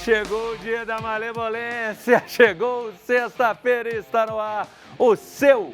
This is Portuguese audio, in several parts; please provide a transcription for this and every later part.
Chegou o dia da malemolência, chegou sexta-feira e está no ar o seu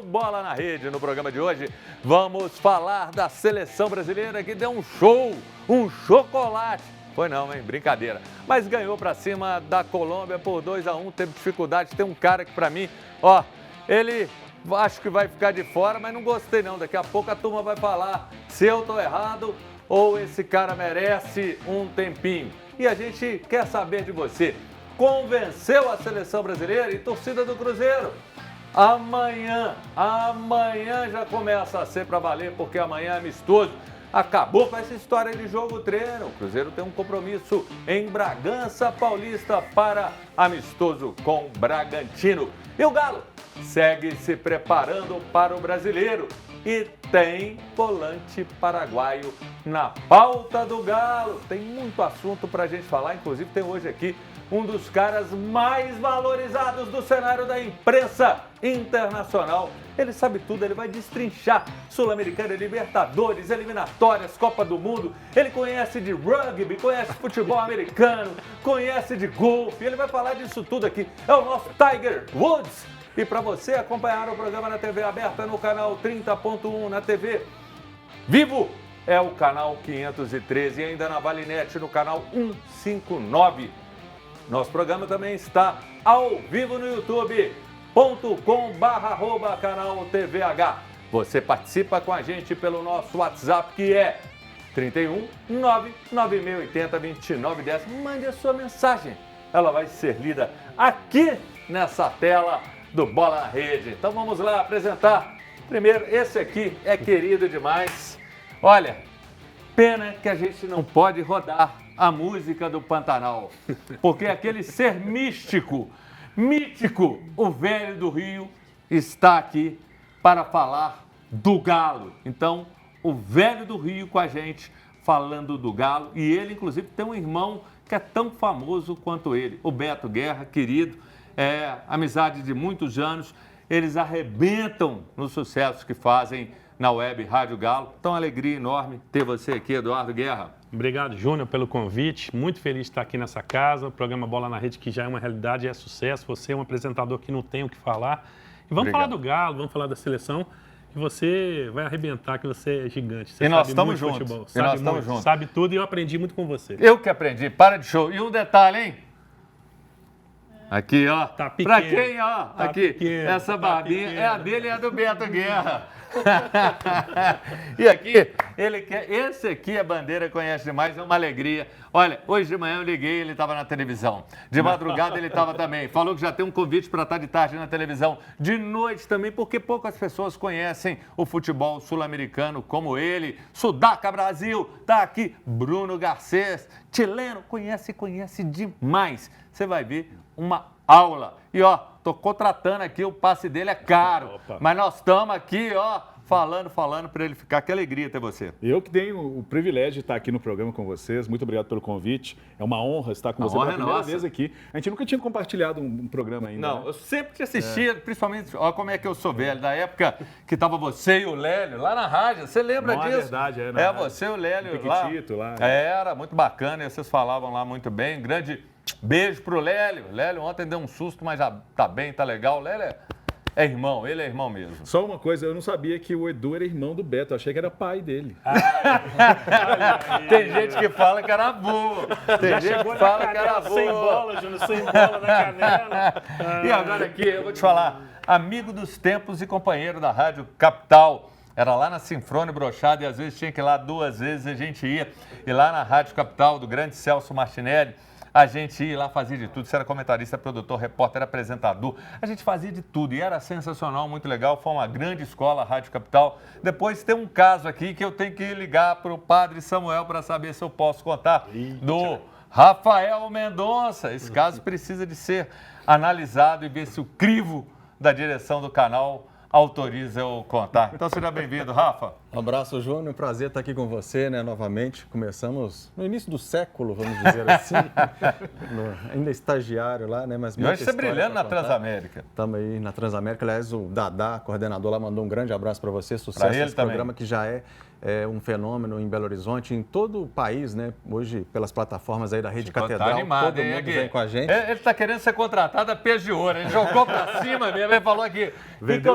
Bola na Rede. No programa de hoje vamos falar da seleção brasileira que deu um show, um chocolate. Foi não, hein? Brincadeira. Mas ganhou pra cima da Colômbia por 2-1, teve dificuldade. Tem um cara que pra mim, ó, ele acho que vai ficar de fora, mas não gostei não. Daqui a pouco a turma vai falar se eu tô errado ou esse cara merece um tempinho. E a gente quer saber de você. Convenceu a seleção brasileira e torcida do Cruzeiro? Amanhã já começa a ser para valer, porque amanhã é amistoso. Acabou com essa história de jogo treino. O Cruzeiro tem um compromisso em Bragança Paulista para amistoso com Bragantino. E o Galo segue se preparando para o Brasileiro. E tem volante paraguaio na pauta do Galo. Tem muito assunto para a gente falar, inclusive tem hoje aqui um dos caras mais valorizados do cenário da imprensa internacional. Ele sabe tudo, ele vai destrinchar Sul-Americana, Libertadores, eliminatórias, Copa do Mundo. Ele conhece de rugby, conhece futebol americano, conhece de golfe. Ele vai falar disso tudo aqui. É o nosso Tiger Woods. E para você acompanhar o programa na TV aberta no canal 30.1, na TV Vivo é o canal 513 e ainda na Valinet no canal 159. Nosso programa também está ao vivo no youtube.com/canal TVH. Você participa com a gente pelo nosso WhatsApp que é 31 99680 2910. Mande a sua mensagem. Ela vai ser lida aqui nessa tela do Bola na Rede. Então vamos lá apresentar. Primeiro, esse aqui é querido demais. Olha, pena que a gente não pode rodar a música do Pantanal, porque aquele ser mítico, o velho do Rio, está aqui para falar do Galo. Então, o velho do Rio com a gente falando do Galo, e ele inclusive tem um irmão que é tão famoso quanto ele, o Beto Guerra, querido. Amizade de muitos anos, eles arrebentam nos sucessos que fazem na web Rádio Galo. Então, alegria enorme ter você aqui, Eduardo Guerra. Obrigado, Júnior, pelo convite. Muito feliz de estar aqui nessa casa. O programa Bola na Rede, que já é uma realidade, é sucesso. Você é um apresentador que não tem o que falar. E vamos falar do Galo, vamos falar da seleção. E você vai arrebentar, que você é gigante. Você e nós sabe estamos muito juntos. futebol. E nós estamos juntos. Sabe tudo e eu aprendi muito com você. Eu que aprendi. Para de show. E um detalhe, hein? Aqui, ó. Tá pequeno. Pra quem, ó? Tá aqui. pequeno, Essa barbinha pequeno. é a dele e a do Beto Guerra. E aqui, ele quer. Esse aqui, a bandeira conhece demais, é uma alegria. Olha, hoje de manhã eu liguei, ele estava na televisão. De madrugada ele estava também. Falou que já tem um convite para estar de tarde na televisão. De noite também, porque poucas pessoas conhecem o futebol sul-americano como ele. Sudaca Brasil, tá aqui. Bruno Garcês, chileno, conhece demais. Você vai ver uma aula. E ó, tô contratando aqui, o passe dele é caro. Opa. Mas nós estamos aqui, ó, falando para ele ficar. Que alegria ter você. Eu que tenho o privilégio de estar aqui no programa com vocês. Muito obrigado pelo convite. É uma honra estar com você pela primeira vez aqui. A gente nunca tinha compartilhado um programa ainda. Não, né? eu sempre te assistia, principalmente, olha como é que eu sou velho, da época que tava você e o Lélio lá na rádio. Você lembra Não, disso? é verdade, é. Na rádio. Você e o Lélio Um Piquitito lá. Era muito bacana, e vocês falavam lá muito bem. Grande beijo pro Lélio. Lélio ontem deu um susto, mas já tá bem, tá legal. O Lélio é irmão, ele é irmão mesmo. Só uma coisa, eu não sabia que o Edu era irmão do Beto. Eu achei que era pai dele. Tem gente que fala que era boa. Tem gente que fala que era boa. Sem bola, Júnior, sem bola na canela. E agora aqui, eu vou te falar, amigo dos tempos e companheiro da Rádio Capital. Era lá na Sinfrone Brochada e às vezes tinha que ir lá 2 vezes, a gente ia. E lá na Rádio Capital, do grande Celso Martinelli, a gente ia lá, fazia de tudo. Você era comentarista, produtor, repórter, apresentador. A gente fazia de tudo e era sensacional, muito legal. Foi uma grande escola, a Rádio Capital. Depois tem um caso aqui que eu tenho que ligar para o Padre Samuel para saber se eu posso contar. Do Rafael Mendonça. Esse caso precisa de ser analisado e ver se o crivo da direção do canal autoriza eu contar. Então seja bem-vindo, Rafa. Um abraço, Júnior. Prazer estar aqui com você, né, novamente. Começamos no início do século, vamos dizer assim. Ainda estagiário lá, né? Mas e hoje você brilhando na Transamérica. Estamos aí na Transamérica. Aliás, o Dadá, coordenador lá, mandou um grande abraço para você. Sucesso nesse programa que já é um fenômeno em Belo Horizonte, em todo o país, né? Hoje, pelas plataformas aí da Rede Catedral, animado, todo mundo vem com a gente. Ele está querendo ser contratado a peixe de ouro. Ele jogou para cima mesmo, ele falou aqui, o que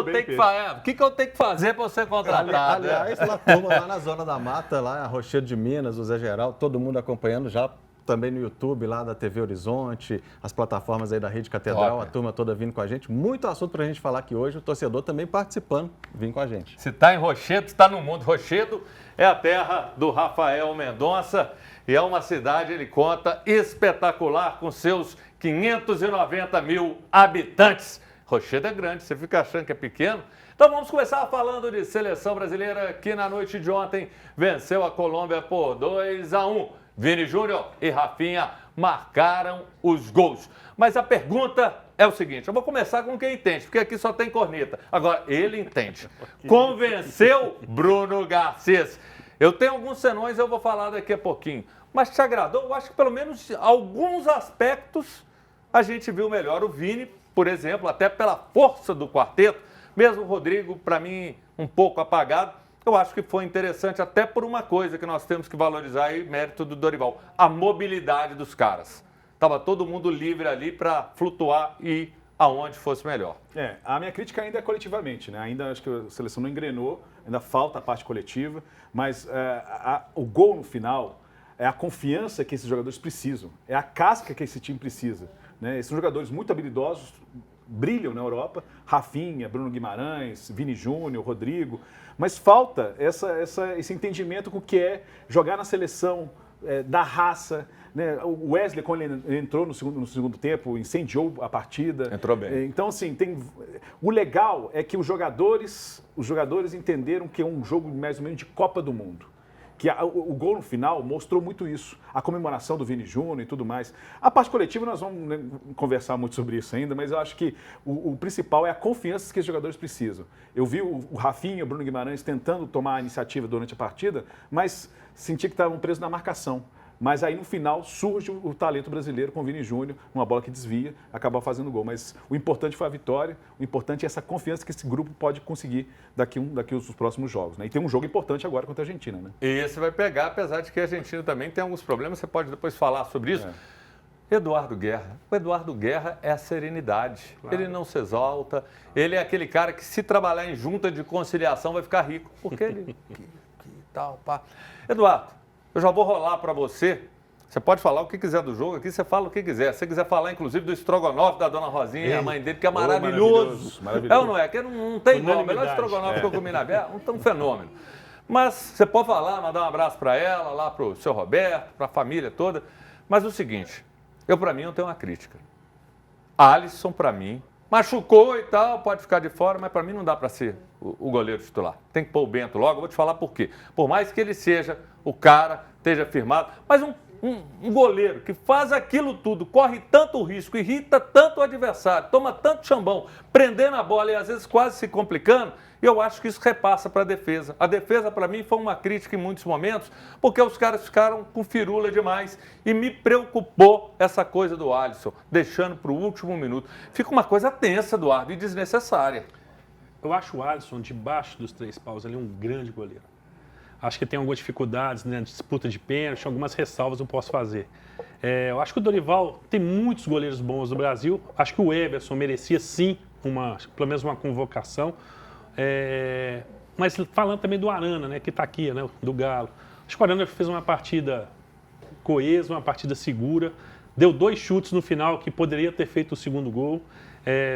eu tenho que fazer para ser contratado? Aliás, lá turma lá na Zona da Mata, lá Rochedo de Minas, o Zé Geraldo, todo mundo acompanhando já também no YouTube lá da TV Horizonte, as plataformas aí da Rede Catedral, a turma toda vindo com a gente. Muito assunto para a gente falar aqui hoje, o torcedor também participando, vindo com a gente. Se está em Rochedo, está no mundo. Rochedo é a terra do Rafael Mendonça e é uma cidade, ele conta, espetacular com seus 590 mil habitantes. Rochedo é grande, você fica achando que é pequeno? Então vamos começar falando de seleção brasileira que na noite de ontem venceu a Colômbia por 2-1. Vini Júnior e Rafinha marcaram os gols. Mas a pergunta é o seguinte, eu vou começar com quem entende, porque aqui só tem corneta. Agora, ele entende. Convenceu Bruno Garcês. Eu tenho alguns senões, eu vou falar daqui a pouquinho. Mas te agradou? Eu acho que pelo menos alguns aspectos a gente viu melhor. O Vini, por exemplo, até pela força do quarteto, mesmo o Rodrigo, para mim, um pouco apagado. Eu acho que foi interessante até por uma coisa que nós temos que valorizar aí, mérito do Dorival, a mobilidade dos caras. Estava todo mundo livre ali para flutuar e ir aonde fosse melhor. A minha crítica ainda é coletivamente, né? Ainda acho que a seleção não engrenou, ainda falta a parte coletiva, mas o gol no final é a confiança que esses jogadores precisam, é a casca que esse time precisa, né? Esses são jogadores muito habilidosos, brilham na Europa, Rafinha, Bruno Guimarães, Vini Júnior, Rodrigo, mas falta esse entendimento com o que é jogar na seleção, da raça, né? O Wesley, quando ele entrou no segundo tempo, incendiou a partida. Entrou bem. Então, assim, o legal é que os jogadores entenderam que é um jogo mais ou menos de Copa do Mundo. Que o gol no final mostrou muito isso. A comemoração do Vini Júnior e tudo mais. A parte coletiva nós vamos, né, conversar muito sobre isso ainda, mas eu acho que o principal é a confiança que os jogadores precisam. Eu vi o Rafinha, o Bruno Guimarães tentando tomar a iniciativa durante a partida, mas senti que estavam presos na marcação. Mas aí no final surge o talento brasileiro com o Vini Júnior, uma bola que desvia, acabou fazendo gol. Mas o importante foi a vitória, o importante é essa confiança que esse grupo pode conseguir daqui os próximos jogos, né? E tem um jogo importante agora contra a Argentina, né? E esse vai pegar, apesar de que a Argentina também tem alguns problemas, você pode depois falar sobre isso. Eduardo Guerra. O Eduardo Guerra é a serenidade. Claro. Ele não se exalta, ele é aquele cara que se trabalhar em junta de conciliação vai ficar rico, porque ele... tal, pá. Eduardo, eu já vou rolar para você. Você pode falar o que quiser do jogo aqui, você fala o que quiser. Se você quiser falar, inclusive, do estrogonofe da Dona Rosinha, a mãe dele, que é maravilhoso. Maravilhoso. É ou não é? Que não tem igual. O melhor estrogonofe que eu comi na vida, um fenômeno. Mas você pode falar, mandar um abraço para ela, lá para o seu Roberto, para a família toda. Mas o seguinte, para mim, não tenho uma crítica. Alisson, para mim, machucou e tal, pode ficar de fora, mas para mim não dá para ser o goleiro titular. Tem que pôr o Bento logo, eu vou te falar por quê. Por mais que ele seja o cara, esteja firmado, mas um goleiro que faz aquilo tudo, corre tanto risco, irrita tanto o adversário, toma tanto chambão, prendendo a bola e às vezes quase se complicando, eu acho que isso repassa para a defesa. A defesa, para mim, foi uma crítica em muitos momentos, porque os caras ficaram com firula demais e me preocupou essa coisa do Alisson, deixando para o último minuto. Fica uma coisa tensa, Eduardo, e desnecessária. Eu acho o Alisson, debaixo dos 3 paus, ali um grande goleiro. Acho que tem algumas dificuldades, né, disputa de pênalti, algumas ressalvas eu posso fazer. Eu acho que o Dorival tem muitos goleiros bons no Brasil. Acho que o Everson merecia sim, pelo menos uma convocação. Mas falando também do Arana, né, que está aqui, né, do Galo. Acho que o Arana fez uma partida coesa, uma partida segura. Deu 2 chutes no final que poderia ter feito o segundo gol.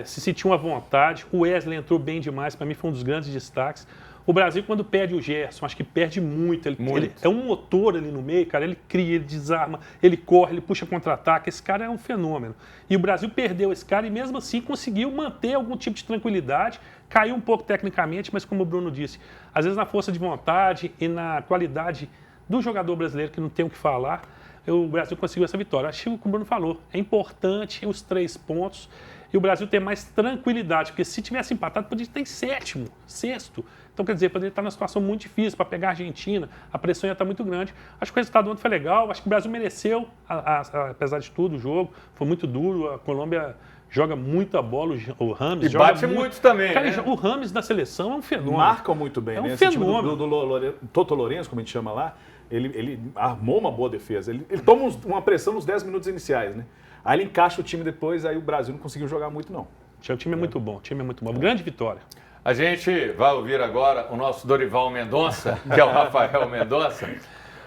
Se sentiu uma vontade. O Wesley entrou bem demais, para mim foi um dos grandes destaques. O Brasil, quando perde o Gerson, acho que perde muito. Ele é um motor ali no meio, cara. Ele cria, ele desarma, ele corre, ele puxa contra-ataque. Esse cara é um fenômeno. E o Brasil perdeu esse cara e mesmo assim conseguiu manter algum tipo de tranquilidade. Caiu um pouco tecnicamente, mas como o Bruno disse, às vezes na força de vontade e na qualidade do jogador brasileiro, que não tem o que falar, o Brasil conseguiu essa vitória. Acho que o Bruno falou, é importante os 3 pontos. e o Brasil ter mais tranquilidade, porque se tivesse empatado, poderia estar em sétimo, sexto. Então, quer dizer, poderia estar numa situação muito difícil para pegar a Argentina, a pressão ia estar muito grande. Acho que o resultado ontem foi legal, acho que o Brasil mereceu, apesar de tudo, o jogo. Foi muito duro, a Colômbia joga muita bola, o Rames E joga bate muito também, Cara, né? O Rames na seleção é um fenômeno. Marcam muito bem, É um né? Esse time fenômeno. do Toto Lourenço, como a gente chama lá, ele armou uma boa defesa. Ele toma uma pressão nos 10 minutos iniciais, né? Aí ele encaixa o time depois, aí o Brasil não conseguiu jogar muito, não. O time é muito bom, o time é muito bom. Grande vitória. A gente vai ouvir agora o nosso Dorival Mendonça, que é o Rafael Mendonça.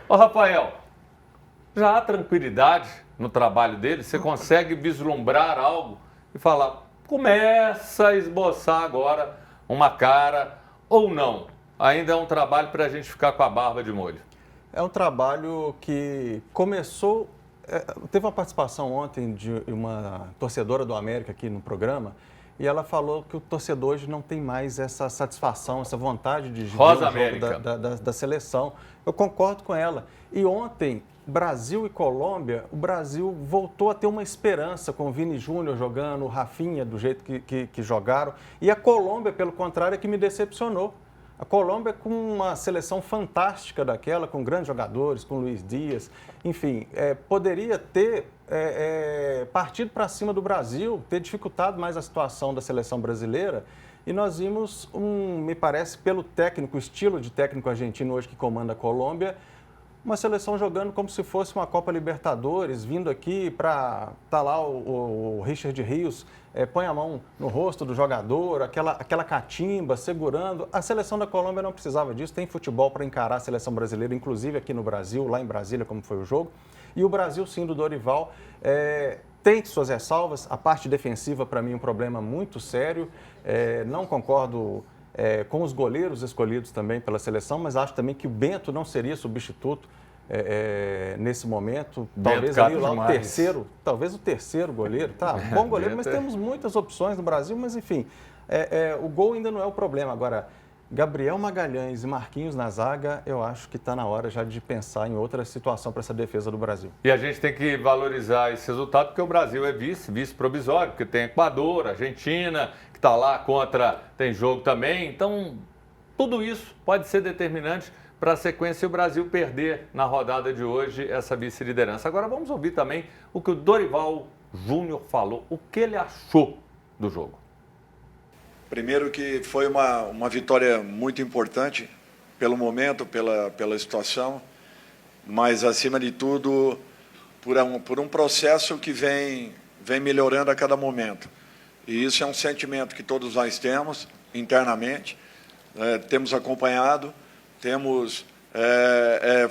Ô, Rafael, já há tranquilidade no trabalho dele? Você consegue vislumbrar algo e falar, começa a esboçar agora uma cara ou não? Ainda é um trabalho para a gente ficar com a barba de molho. É um trabalho que começou... Teve uma participação ontem de uma torcedora do América aqui no programa, e ela falou que o torcedor hoje não tem mais essa satisfação, essa vontade de ver o jogo da seleção. Eu concordo com ela. E ontem, Brasil e Colômbia, o Brasil voltou a ter uma esperança com o Vini Júnior jogando, o Rafinha do jeito que jogaram. E a Colômbia, pelo contrário, é que me decepcionou. A Colômbia com uma seleção fantástica daquela, com grandes jogadores, com Luiz Dias, enfim, poderia ter partido para cima do Brasil, ter dificultado mais a situação da seleção brasileira. E nós vimos, me parece, pelo técnico, o estilo de técnico argentino hoje que comanda a Colômbia, uma seleção jogando como se fosse uma Copa Libertadores, vindo aqui para... Tá lá o Richard Rios, põe a mão no rosto do jogador, aquela catimba, segurando. A seleção da Colômbia não precisava disso, tem futebol para encarar a seleção brasileira, inclusive aqui no Brasil, lá em Brasília, como foi o jogo. E o Brasil, sim, do Dorival, tem suas ressalvas. A parte defensiva, para mim, é um problema muito sério. Não concordo... com os goleiros escolhidos também pela seleção, mas acho também que o Bento não seria substituto nesse momento. Talvez ali lá o terceiro goleiro. Tá, bom goleiro, mas temos muitas opções no Brasil, mas enfim, o gol ainda não é o problema. Agora, Gabriel Magalhães e Marquinhos na zaga, eu acho que está na hora já de pensar em outra situação para essa defesa do Brasil. E a gente tem que valorizar esse resultado, porque o Brasil é vice provisório, porque tem Equador, Argentina, que está lá contra, tem jogo também. Então, tudo isso pode ser determinante para a sequência e o Brasil perder na rodada de hoje essa vice-liderança. Agora vamos ouvir também o que o Dorival Júnior falou, o que ele achou do jogo. Primeiro que foi uma vitória muito importante pelo momento, pela situação, mas acima de tudo por um processo que vem melhorando a cada momento. E isso é um sentimento que todos nós temos internamente, temos acompanhado, temos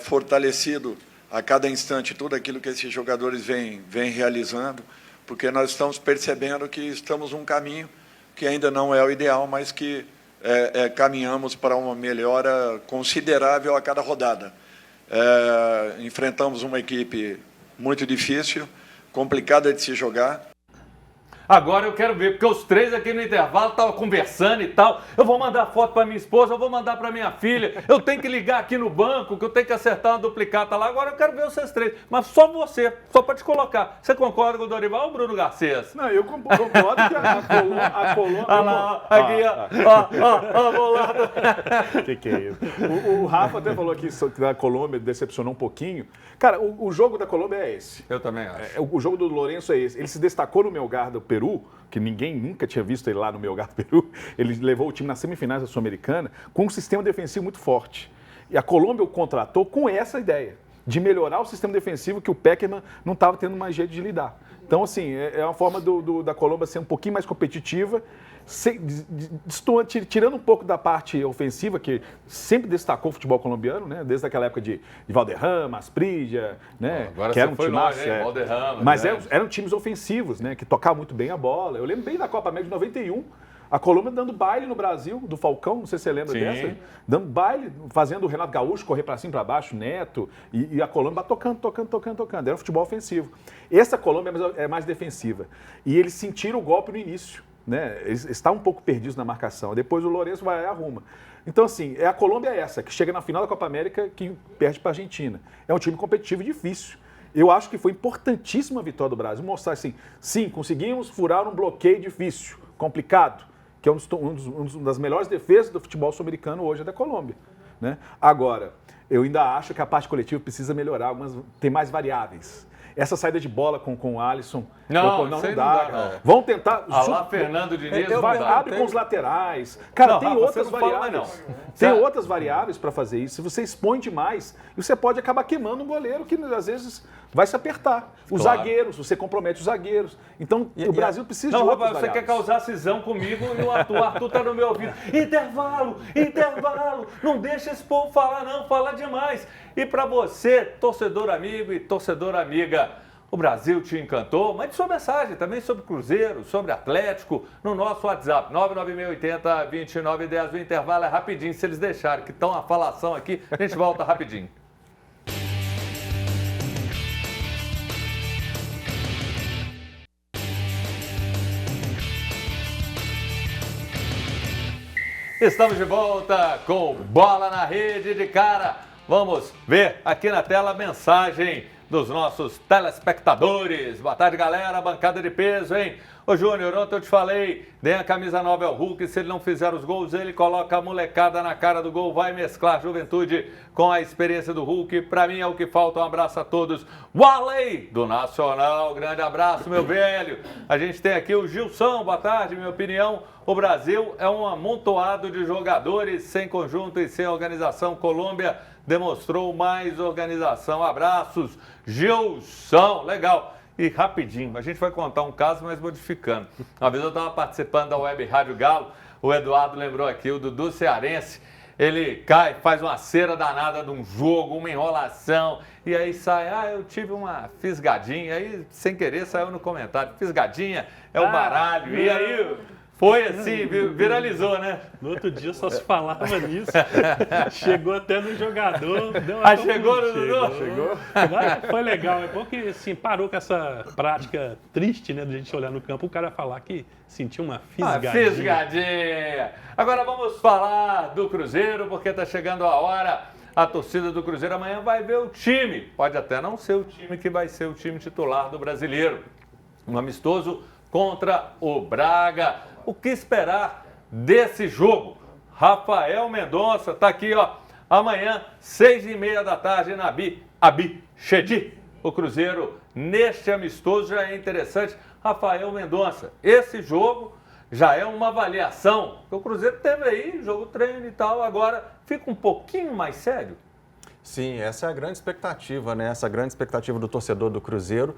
fortalecido a cada instante tudo aquilo que esses jogadores vêm realizando, porque nós estamos percebendo que estamos num caminho que ainda não é o ideal, mas que caminhamos para uma melhora considerável a cada rodada. Enfrentamos uma equipe muito difícil, complicada de se jogar. Agora eu quero ver, porque os três aqui no intervalo estavam conversando e tal. Eu vou mandar foto para minha esposa, eu vou mandar para minha filha. Eu tenho que ligar aqui no banco, que eu tenho que acertar uma duplicata lá. Agora eu quero ver vocês três. Mas só você, só para te colocar. Você concorda com o Dorival ou o Bruno Garcês? Não, eu concordo que a Colômbia... Olha lá, aqui, ó, bolado. Que é isso? O Rafa até falou aqui que a Colômbia decepcionou um pouquinho. Cara, o jogo da Colômbia é esse. Eu também acho. O jogo do Lourenço é esse. Ele se destacou no Melgar do Peru, que ninguém nunca tinha visto ele lá no Melgar do Peru. Ele levou o time nas semifinais da Sul-Americana com um sistema defensivo muito forte. E a Colômbia o contratou com essa ideia, de melhorar o sistema defensivo que o Pekerman não estava tendo mais jeito de lidar. Então, assim, é uma forma da Colômbia ser um pouquinho mais competitiva, tirando um pouco da parte ofensiva, que sempre destacou o futebol colombiano, né? Desde aquela época de Valderrama, Asprilla, né? Agora que era um foi timaço, longe, Valderrama, mas né? eram times ofensivos, né? Que tocavam muito bem a bola. Eu lembro bem da Copa América de 91, a Colômbia dando baile no Brasil, do Falcão, não sei se você lembra dessa. Dando baile, fazendo o Renato Gaúcho correr para cima e para baixo, Neto, e a Colômbia tocando. Era um futebol ofensivo. Essa Colômbia é mais defensiva. E eles sentiram o golpe no início, né? Eles estavam um pouco perdidos na marcação. Depois o Lourenço vai e arruma. Então, assim, a Colômbia é essa, que chega na final da Copa América que perde para a Argentina. É um time competitivo e difícil. Eu acho que foi importantíssima a vitória do Brasil, mostrar assim, sim, conseguimos furar um bloqueio difícil, complicado, que é uma das melhores defesas do futebol sul-americano hoje é da Colômbia. Né? Agora, eu ainda acho que a parte coletiva precisa melhorar, tem mais variáveis. Essa saída de bola com o Alisson, não dá. Não. Vão tentar... Lá, Fernando Diniz, abre com os laterais. Cara, não, tem Rafa, outras você não fala, variáveis. não. Tem outras variáveis para fazer isso. Se você expõe demais, você pode acabar queimando um goleiro que, às vezes, vai se apertar. Os zagueiros, você compromete os zagueiros. Então, o Brasil precisa de outras variáveis. Você quer causar cisão comigo e o Arthur está no meu ouvido. Intervalo! Não deixa esse povo falar, não. Fala demais. E para você, torcedor amigo e torcedora amiga, o Brasil te encantou? Mande sua mensagem também sobre Cruzeiro, sobre Atlético, no nosso WhatsApp, 99680-2910. O intervalo é rapidinho, se eles deixarem, que estão a falação aqui, a gente volta rapidinho. Estamos de volta com Bola na Rede de Cara. Vamos ver aqui na tela a mensagem dos nossos telespectadores. Boa tarde, galera. Bancada de peso, hein? Ô, Júnior, ontem eu te falei, dê a camisa nova ao Hulk. Se ele não fizer os gols, ele coloca a molecada na cara do gol. Vai mesclar a juventude com a experiência do Hulk. Pra mim é o que falta. Um abraço a todos. Walley, do Nacional. Grande abraço, meu velho. A gente tem aqui o Gilson. Boa tarde, minha opinião. O Brasil é um amontoado de jogadores sem conjunto e sem organização. Colômbia demonstrou mais organização. Abraços, Gilson. Legal. E rapidinho, a gente vai contar um caso, mas modificando. Uma vez eu estava participando da Web Rádio Galo, o Eduardo lembrou aqui, o Dudu Cearense, ele cai, faz uma cera danada de um jogo, uma enrolação, e aí sai, eu tive uma fisgadinha, aí sem querer saiu no comentário, fisgadinha é o baralho, e aí... Foi assim, viralizou, né? No outro dia só se falava nisso. Chegou até no jogador. Chegou no Dudu? Chegou. Foi legal, é porque assim, parou com essa prática triste, né? De a gente olhar no campo, o cara falar que sentiu uma fisgadinha. Fisgadinha! Agora vamos falar do Cruzeiro, porque tá chegando a hora. A torcida do Cruzeiro amanhã vai ver o time. Pode até não ser o time que vai ser o time titular do Brasileiro. Um amistoso contra o Braga. O que esperar desse jogo? Rafael Mendonça está aqui, ó. Amanhã, 6h30 da tarde, na Abichedi. O Cruzeiro, neste amistoso, já é interessante. Rafael Mendonça, esse jogo já é uma avaliação. O Cruzeiro teve aí, jogo treino e tal, agora fica um pouquinho mais sério. Sim, essa é a grande expectativa, né? Essa grande expectativa do torcedor do Cruzeiro.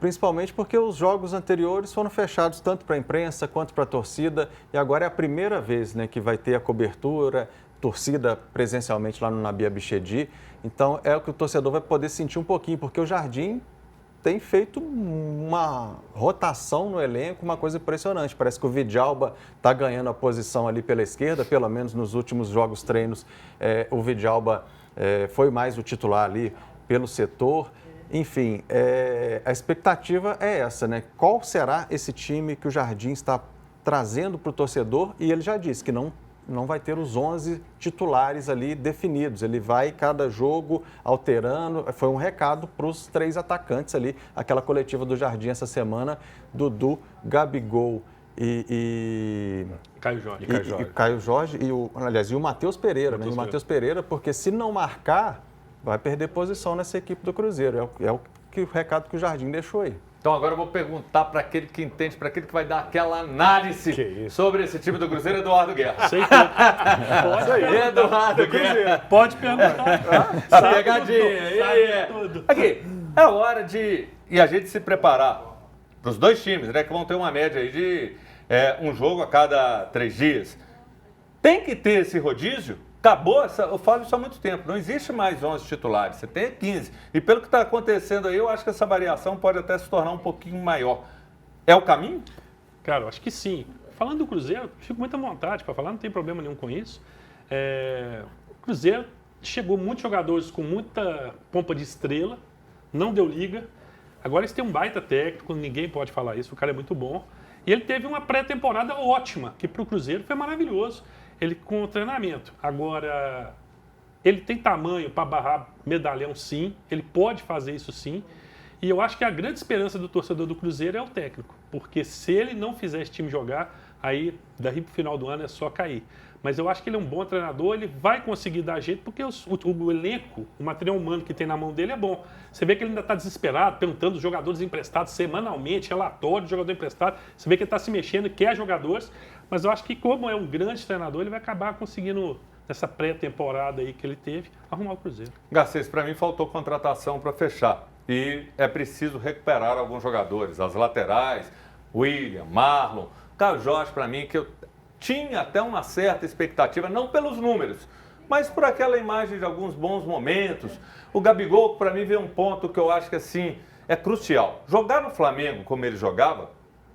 Principalmente porque os jogos anteriores foram fechados tanto para a imprensa quanto para a torcida e agora é a primeira vez, né, que vai ter a cobertura, torcida presencialmente lá no Nabi Abichedi. Então é o que o torcedor vai poder sentir um pouquinho, porque o Jardim tem feito uma rotação no elenco, uma coisa impressionante. Parece que o Vidalba está ganhando a posição ali pela esquerda, pelo menos nos últimos jogos treinos o Vidalba foi mais o titular ali pelo setor. Enfim, a expectativa é essa, né? Qual será esse time que o Jardim está trazendo para o torcedor? E ele já disse que não vai ter os 11 titulares ali definidos. Ele vai, cada jogo, alterando. Foi um recado para os 3 atacantes ali, aquela coletiva do Jardim essa semana, Dudu, Gabigol e Caio Jorge. Caio Jorge e o Matheus Pereira, né? E o Matheus Pereira, porque se não marcar... vai perder posição nessa equipe do Cruzeiro. É o recado que o Jardim deixou aí. Então agora eu vou perguntar para aquele que entende, para aquele que vai dar aquela análise sobre esse time do Cruzeiro, Eduardo Guerra. Sei que Pode Eduardo Guerra. Pode perguntar. A pegadinha. Tudo. Aqui, é hora de a gente se preparar para os dois times, né? Que vão ter uma média aí de um jogo a cada 3 dias. Tem que ter esse rodízio? Acabou, eu falo isso há muito tempo, não existe mais 11 titulares, você tem 15. E pelo que está acontecendo aí, eu acho que essa variação pode até se tornar um pouquinho maior. É o caminho? Cara, eu acho que sim. Falando do Cruzeiro, fico muito à vontade para falar, não tem problema nenhum com isso. O Cruzeiro chegou muitos jogadores com muita pompa de estrela, não deu liga. Agora eles têm um baita técnico, ninguém pode falar isso, o cara é muito bom. E ele teve uma pré-temporada ótima, que para o Cruzeiro foi maravilhoso. Ele com o treinamento. Agora, Ele tem tamanho para barrar medalhão, sim. Ele pode fazer isso, sim. E eu acho que a grande esperança do torcedor do Cruzeiro é o técnico. Porque se ele não fizer esse time jogar, aí daí para o final do ano é só cair. Mas eu acho que ele é um bom treinador, ele vai conseguir dar jeito, porque o elenco, o material humano que tem na mão dele é bom. Você vê que ele ainda está desesperado, perguntando os jogadores emprestados semanalmente, relatório de jogador emprestado. Você vê que ele está se mexendo, quer jogadores. Mas eu acho que como é um grande treinador, ele vai acabar conseguindo, nessa pré-temporada aí que ele teve, arrumar o Cruzeiro. Garcês, para mim faltou contratação para fechar. E é preciso recuperar alguns jogadores, as laterais, William, Marlon, Caio Jorge, para mim, que eu tinha até uma certa expectativa, não pelos números, mas por aquela imagem de alguns bons momentos. O Gabigol, para mim, veio um ponto que eu acho que assim é crucial. Jogar no Flamengo como ele jogava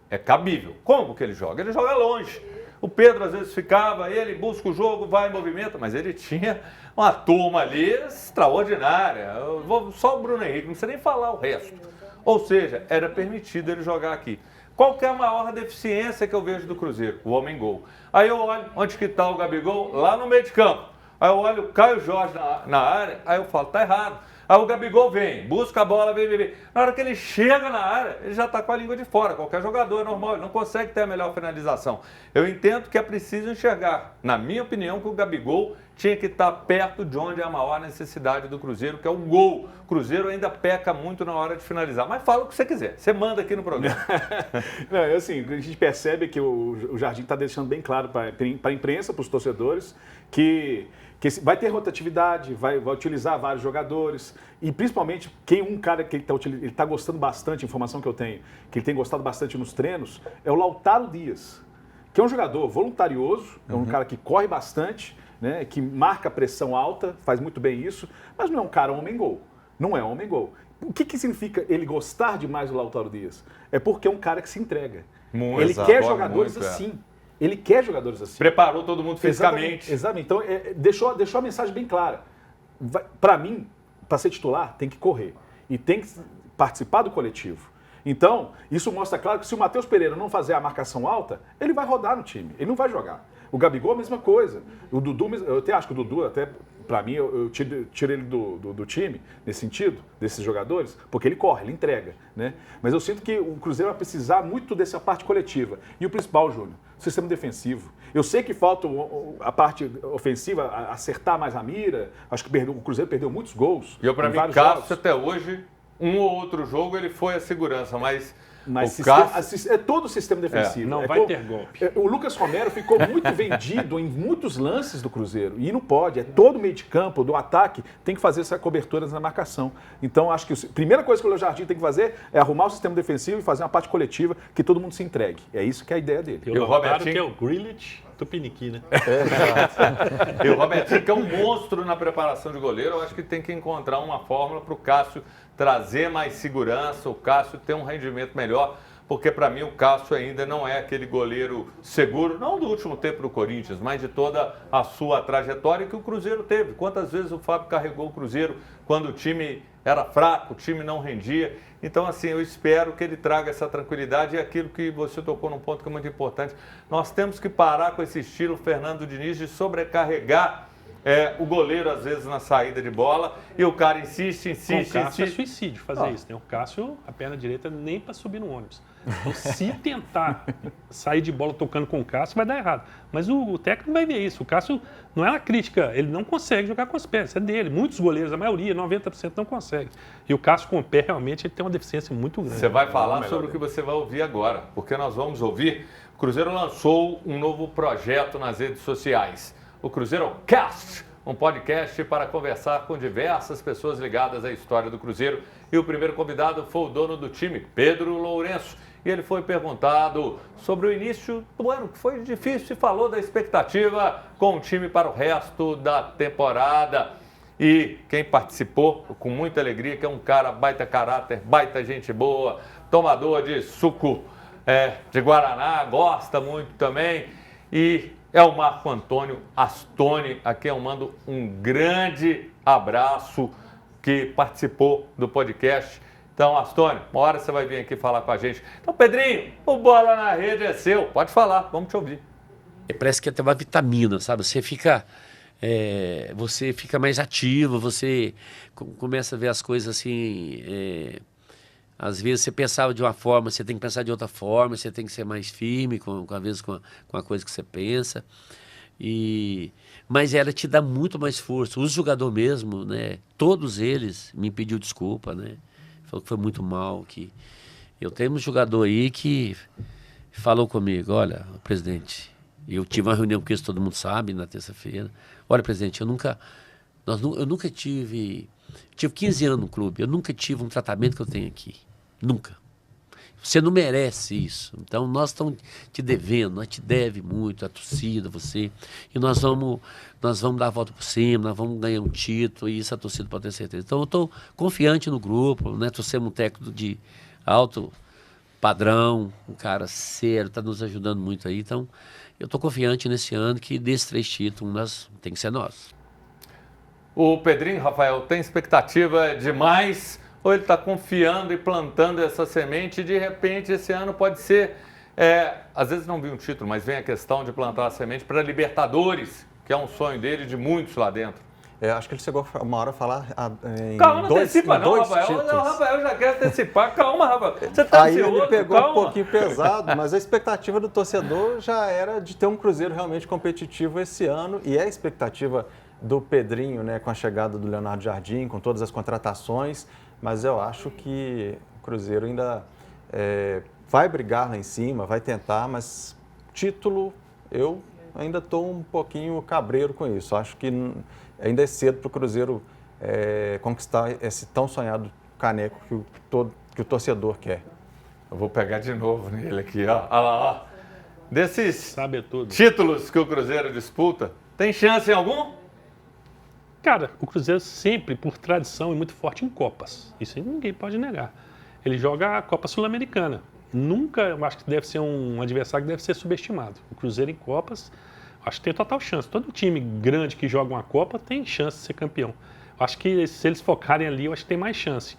é cabível. Como que ele joga? Ele joga longe. O Pedro às vezes ficava, ele busca o jogo, vai em movimento, mas ele tinha uma turma ali extraordinária. Só o Bruno Henrique, não precisa nem falar o resto. Ou seja, era permitido ele jogar aqui. Qual que é a maior deficiência que eu vejo do Cruzeiro? O homem-gol. Aí eu olho, onde que está o Gabigol? Lá no meio de campo. Aí eu olho o Caio Jorge na área, aí eu falo, tá errado. Aí o Gabigol vem, busca a bola, vem. Na hora que ele chega na área, ele já está com a língua de fora. Qualquer jogador é normal, ele não consegue ter a melhor finalização. Eu entendo que é preciso enxergar, na minha opinião, que o Gabigol tinha que estar perto de onde é a maior necessidade do Cruzeiro, que é o gol. O Cruzeiro ainda peca muito na hora de finalizar. Mas fala o que você quiser, você manda aqui no programa. Não, assim, a gente percebe que o Jardim está deixando bem claro para a imprensa, para os torcedores, que vai ter rotatividade, vai utilizar vários jogadores e principalmente um cara que ele está gostando bastante, a informação que eu tenho, que ele tem gostado bastante nos treinos, é o Lautaro Dias, que é um jogador voluntarioso, é um cara que corre bastante, né, que marca pressão alta, faz muito bem isso, mas não é um cara homem-gol. Não é homem-gol. O que significa ele gostar demais do Lautaro Dias? É porque é um cara que se entrega. Muito, ele quer jogadores assim. Ele quer jogadores assim. Preparou todo mundo fisicamente. Exatamente. Então, deixou a mensagem bem clara. Para mim, para ser titular, tem que correr. E tem que participar do coletivo. Então, isso mostra claro que se o Matheus Pereira não fazer a marcação alta, ele vai rodar no time. Ele não vai jogar. O Gabigol, a mesma coisa. O Dudu, eu até acho que o Dudu, até para mim, eu tiro ele do time, nesse sentido, desses jogadores, porque ele corre, ele entrega, né? Mas eu sinto que o Cruzeiro vai precisar muito dessa parte coletiva. E o principal, Júnior, o sistema defensivo. Eu sei que falta a parte ofensiva, acertar mais a mira. Acho que o Cruzeiro perdeu muitos gols. E eu, para mim, Cássio, até hoje, um ou outro jogo, ele foi a segurança, mas é todo o sistema defensivo. Não vai ter golpe. O Lucas Romero ficou muito vendido em muitos lances do Cruzeiro. E não pode. É todo o meio de campo, do ataque, tem que fazer essa cobertura na marcação. Então, acho que a primeira coisa que o Jardim tem que fazer é arrumar o sistema defensivo e fazer uma parte coletiva que todo mundo se entregue. É isso que é a ideia dele. E o Robertinho, que é o Grealish Tupiniquim, né? E o Robertinho, que é um monstro na preparação de goleiro, eu acho que tem que encontrar uma fórmula para o Cássio trazer mais segurança, o Cássio ter um rendimento melhor, porque para mim o Cássio ainda não é aquele goleiro seguro, não do último tempo do Corinthians, mas de toda a sua trajetória que o Cruzeiro teve. Quantas vezes o Fábio carregou o Cruzeiro quando o time era fraco, o time não rendia. Então, assim, eu espero que ele traga essa tranquilidade e aquilo que você tocou num ponto que é muito importante. Nós temos que parar com esse estilo Fernando Diniz de sobrecarregar o goleiro, às vezes, na saída de bola, e o cara insiste. O Cássio é suicídio fazer isso, né? O Cássio, a perna direita, nem para subir no ônibus. Então, se tentar sair de bola tocando com o Cássio, vai dar errado. Mas o técnico vai ver isso. O Cássio não é uma crítica, ele não consegue jogar com as pernas, é dele. Muitos goleiros, a maioria, 90%, não consegue. E o Cássio com o pé, realmente, ele tem uma deficiência muito grande. Você vai falar sobre o que você vai ouvir agora, porque nós vamos ouvir. O Cruzeiro lançou um novo projeto nas redes sociais. O Cruzeiro Cast, um podcast para conversar com diversas pessoas ligadas à história do Cruzeiro. E o primeiro convidado foi o dono do time, Pedro Lourenço. E ele foi perguntado sobre o início do ano, que foi difícil, e falou da expectativa com o time para o resto da temporada. E quem participou com muita alegria, que é um cara baita caráter, baita gente boa, tomador de suco de Guaraná, gosta muito também. E é o Marco Antônio Astoni, a quem eu mando um grande abraço, que participou do podcast. Então, Astoni, uma hora você vai vir aqui falar com a gente. Então, Pedrinho, o Bola na Rede é seu. Pode falar, vamos te ouvir. Parece que é até uma vitamina, sabe? Você fica você fica mais ativo, você começa a ver as coisas assim. Às vezes você pensava de uma forma, você tem que pensar de outra forma, você tem que ser mais firme às vezes com a coisa que você pensa. Mas ela te dá muito mais força. Os jogadores mesmo, né? Todos eles me pediu desculpa, né? Falou que foi muito mal. Eu tenho um jogador aí que falou comigo: olha, presidente, eu tive uma reunião com isso, todo mundo sabe, na terça-feira. Olha, presidente, eu nunca tive 15 anos no clube, eu nunca tive um tratamento que eu tenho aqui. Nunca. Você não merece isso. Então, nós estamos te devendo, nós te deve muito, a torcida, você. E nós vamos dar a volta por cima, nós vamos ganhar um título, e isso a torcida pode ter certeza. Então, eu estou confiante no grupo, né? Estou sendo um técnico de alto padrão, um cara sério, está nos ajudando muito aí. Então, eu estou confiante nesse ano que desses 3 títulos, tem que ser nosso. O Pedrinho, Rafael, tem expectativa demais? Ou ele está confiando e plantando essa semente e de repente esse ano pode ser, às vezes não vem um título, mas vem a questão de plantar a semente para Libertadores, que é um sonho dele e de muitos lá dentro. Acho que ele chegou uma hora a falar Calma, não antecipa não, Rafael. O Rafael já quer antecipar. Calma, Rafael. Você está ansioso? Aí ele pegou calma. Um pouquinho pesado, mas a expectativa do torcedor já era de ter um Cruzeiro realmente competitivo esse ano, e a expectativa do Pedrinho, né, com a chegada do Leonardo Jardim, com todas as contratações, mas eu acho que o Cruzeiro ainda vai brigar lá em cima, vai tentar, mas título, eu ainda estou um pouquinho cabreiro com isso. Acho que ainda é cedo para o Cruzeiro conquistar esse tão sonhado caneco que o torcedor quer. Eu vou pegar de novo nele aqui, ó. Olha lá, ó. Desses tudo. títulos que o Cruzeiro disputa, tem chance em algum? Cara, o Cruzeiro sempre, por tradição, é muito forte em Copas. Isso aí ninguém pode negar. Ele joga a Copa Sul-Americana. Nunca, eu acho que deve ser um adversário que deve ser subestimado. O Cruzeiro em Copas, acho que tem total chance. Todo time grande que joga uma Copa tem chance de ser campeão. Eu acho que se eles focarem ali, eu acho que tem mais chance.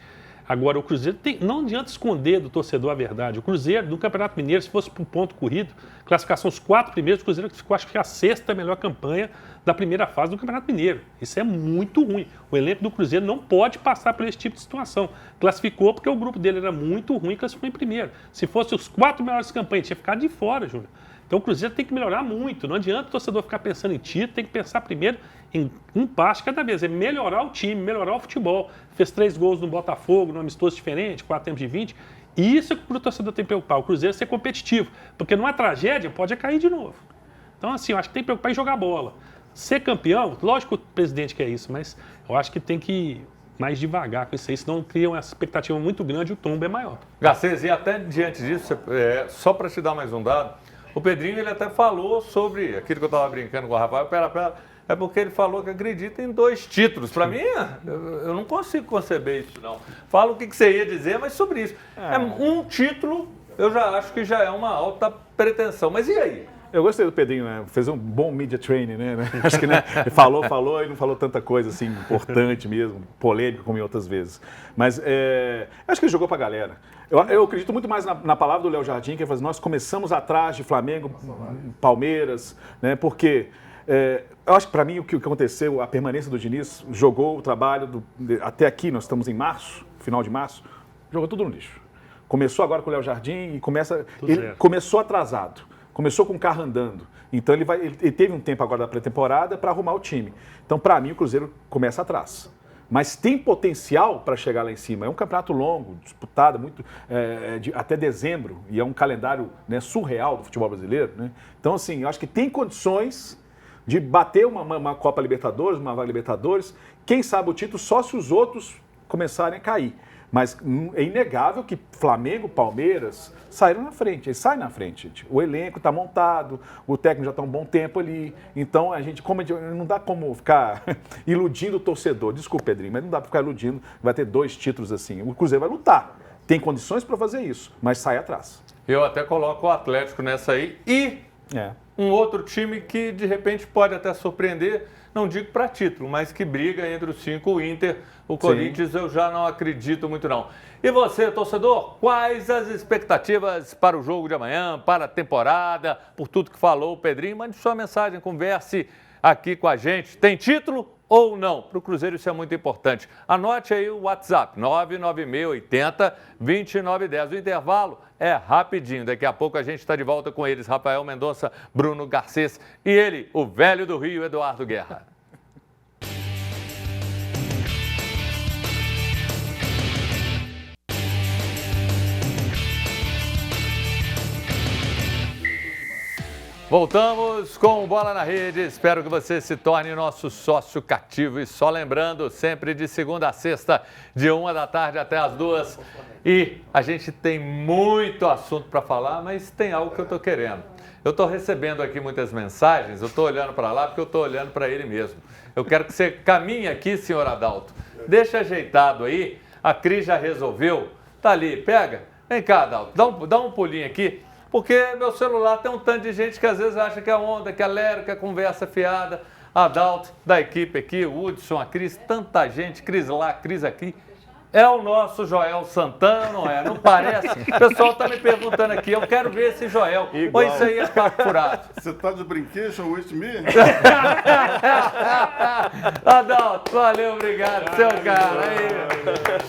Agora, o Cruzeiro não adianta esconder do torcedor a verdade. O Cruzeiro, no Campeonato Mineiro, se fosse por ponto corrido, classificação os 4 primeiros, o Cruzeiro ficou, acho que a 6ª melhor campanha da primeira fase do Campeonato Mineiro. Isso é muito ruim. O elenco do Cruzeiro não pode passar por esse tipo de situação. Classificou porque o grupo dele era muito ruim e classificou em primeiro. Se fosse os 4 melhores campanhas, tinha ficado de fora, Júnior. Então o Cruzeiro tem que melhorar muito. Não adianta o torcedor ficar pensando em título, tem que pensar primeiro em um passo cada vez. É melhorar o time, melhorar o futebol. Fez 3 gols no Botafogo, num amistoso diferente, 4 tempos de 20. E isso é que o torcedor tem que preocupar. O Cruzeiro ser competitivo. Porque numa tragédia pode cair de novo. Então, assim, eu acho que tem que preocupar em jogar bola. Ser campeão, lógico que o presidente quer isso, mas eu acho que tem que ir mais devagar com isso aí, senão cria uma expectativa muito grande e o tombo é maior. Garcês, e até diante disso, só para te dar mais um dado, o Pedrinho ele até falou sobre aquilo que eu estava brincando com o Rafael, pera, é porque ele falou que acredita em 2 títulos. Para mim, eu não consigo conceber isso, não. Fala o que você ia dizer, mas sobre isso. Um título, eu já acho que já é uma alta pretensão. Mas e aí? Eu gostei do Pedrinho, né? Fez um bom media training, né? Acho que né? Ele falou e não falou tanta coisa assim importante mesmo, polêmica como em outras vezes. Mas acho que ele jogou pra galera. Eu acredito muito mais na palavra do Léo Jardim, que é fazer, nós começamos atrás de Flamengo, Palmeiras, né? Porque eu acho que para mim o que aconteceu, a permanência do Diniz, jogou o trabalho até aqui, nós estamos em março, final de março, jogou tudo no lixo. Começou agora com o Léo Jardim e ele começou atrasado. Começou com o carro andando. Então ele teve um tempo agora da pré-temporada para arrumar o time. Então, para mim, o Cruzeiro começa atrás. Mas tem potencial para chegar lá em cima. É um campeonato longo, disputado até dezembro, e é um calendário, né, surreal do futebol brasileiro. Né? Então, assim, eu acho que tem condições de bater uma Copa Libertadores, uma vaga Libertadores. Quem sabe o título só se os outros começarem a cair. Mas é inegável que Flamengo, Palmeiras saíram na frente. Eles saem na frente, gente. O elenco está montado, o técnico já está um bom tempo ali. Então, não dá como ficar iludindo o torcedor. Desculpa, Pedrinho, mas não dá para ficar iludindo. Vai ter 2 títulos assim. O Cruzeiro vai lutar. Tem condições para fazer isso, mas sai atrás. Eu até coloco o Atlético nessa aí e Um outro time que, de repente, pode até surpreender, não digo para título, mas que briga entre os 5, o Inter, o Corinthians, eu já não acredito muito não. E você, torcedor, quais as expectativas para o jogo de amanhã, para a temporada, por tudo que falou o Pedrinho? Mande sua mensagem, converse aqui com a gente. Tem título ou não? Para o Cruzeiro isso é muito importante. Anote aí o WhatsApp, 99680-2910. O intervalo é rapidinho. Daqui a pouco a gente está de volta com eles, Rafael Mendonça, Bruno Garcês e ele, o velho do Rio, Eduardo Guerra. Voltamos com o Bola na Rede. Espero que você se torne nosso sócio cativo. E só lembrando, sempre de segunda a sexta, de 1 da tarde até as 2. E a gente tem muito assunto para falar, mas tem algo que eu estou querendo. Eu estou recebendo aqui muitas mensagens, eu estou olhando para lá porque eu estou olhando para ele mesmo. Eu quero que você caminhe aqui, senhor Adalto. Deixa ajeitado aí. A Cris já resolveu. Tá ali, pega. Vem cá, Adalto. Dá um pulinho aqui. Porque meu celular tem um tanto de gente que às vezes acha que é onda, que é lero, que é conversa fiada. Adalto, da equipe aqui, o Hudson, a Cris, tanta gente, Cris lá, Cris aqui. É o nosso Joel Santana, não é? Não parece? O pessoal está me perguntando aqui, eu quero ver esse Joel. Ou isso aí é papo furado? Você tá de brinquedo with me? Adalto, valeu, obrigado, seu cara. Aí,